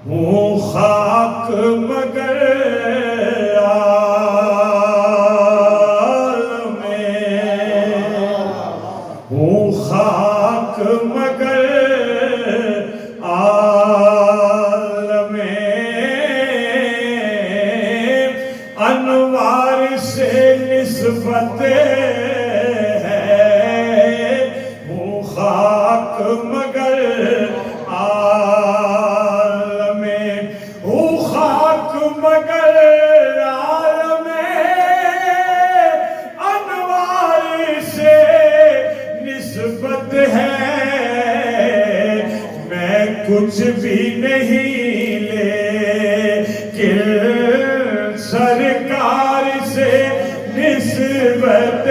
ہوں خاک مگر عالم ہوں خاک مگر عالم انوار سے نسبت مگر عالم ہوں خاک مگر عالم انوار سے نسبت ہے میں کچھ بھی نہیں لیکن سرکار سے نسبت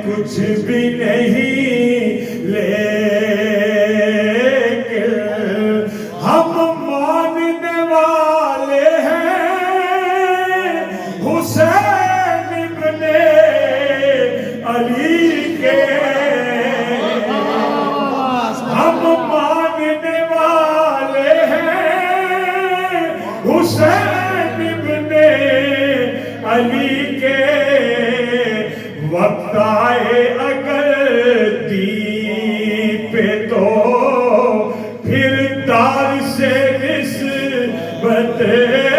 کچھ بھی نہیں لیکن ہم ماننے والے ہیں حسین ابن علی کے ہم ماننے والے ہیں حسین ابن علی کے وقت آئے اگر دین پہ تو پھر دار سے نسبت ہے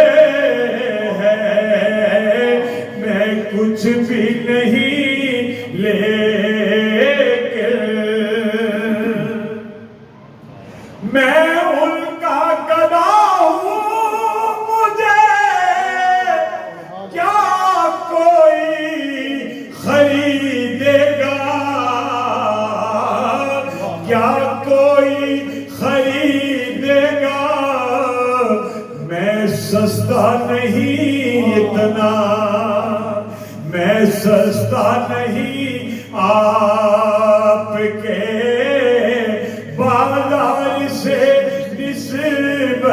میں کچھ بھی نہیں لیکن میں ان کا گدا ہوں مجھے کیا کوئی خریدے گا کیا کوئی خریدے گا میں سستا نہیں اتنا میں سستا نہیں آپ کے بازار سے نسبت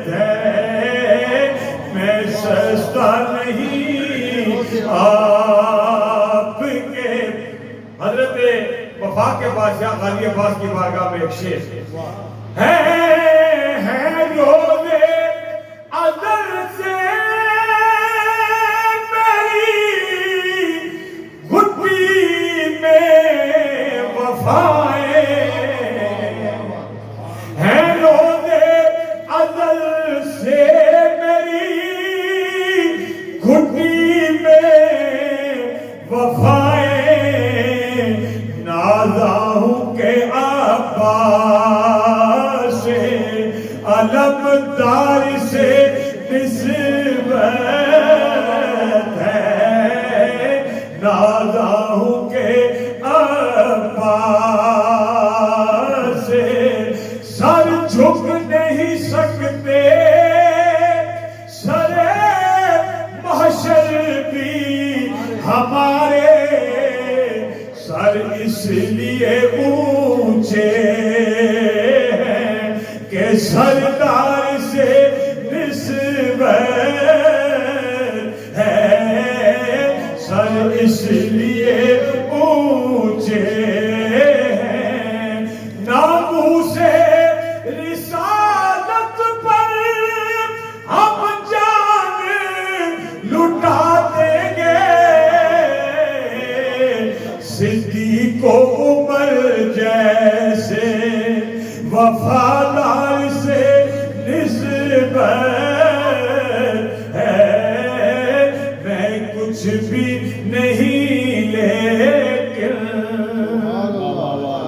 ہے میں سستا نہیں آپ کے حضرت وفا کے بادشاہ غازی عباس کی بارگاہ میں ایک شعر ہے روزے ازل سے میری گھٹی میں وفائیں ہے روزے ازل سے میری گھٹی وفائیں نازا ہوں کہ عباس سے علمدار سے نسبت ہے نازا ہوں کہ عباس سے سر جھک نہیں سکتے سر محشر بھی ہمارے سر اس لیے اونچے ہیں کہ سردار سے نسبت ہے سر اس لیے اونچے ہیں ناموس رسالت پر ہم جان لٹا دیں گے صدیق و عمر جیسے وفادار سے نسبت ہے میں کچھ بھی نہیں لے